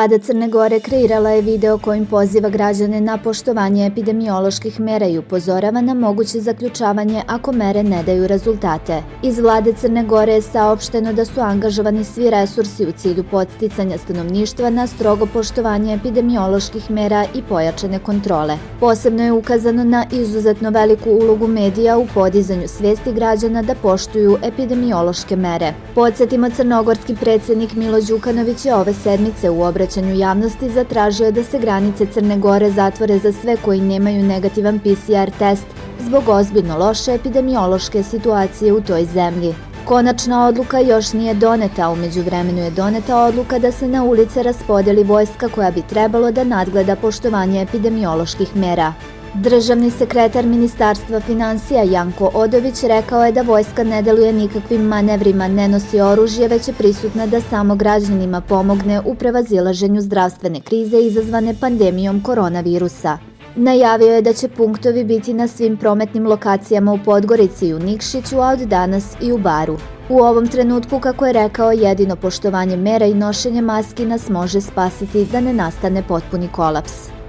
Vlada Crne Gore kreirala je video kojim poziva građane na poštovanje epidemioloških mera i upozorava na moguće zaključavanje ako mere ne daju rezultate. Iz Vlade Crne Gore je saopšteno da su angažovani svi resursi u cilju podsticanja stanovništva na strogo poštovanje epidemioloških mera i pojačane kontrole. Posebno je ukazano na izuzetno veliku ulogu medija u podizanju svesti građana da poštuju epidemiološke mere. Podsjetimo, crnogorski predsjednik Milo Đukanović je ove sedmice u obraćanju javnosti zatražio da se granice Crne Gore zatvore za sve koji nemaju negativan PCR test zbog ozbiljno loše epidemiološke situacije u toj zemlji. Konačna odluka još nije doneta, a u međuvremenu je doneta odluka da se na ulice raspodeli vojska koja bi trebalo da nadgleda poštovanje epidemioloških mera. Državni sekretar Ministarstva finansija Janko Odović rekao je da vojska ne deluje nikakvim manevrima, ne nosi oružje, već je prisutna da samo građanima pomogne u prevazilaženju zdravstvene krize izazvane pandemijom koronavirusa. Najavio je da će punktovi biti na svim prometnim lokacijama u Podgorici i u Nikšiću, a od danas i u Baru. U ovom trenutku, kako je rekao, jedino poštovanje mera i nošenje maski nas može spasiti da ne nastane potpuni kolaps.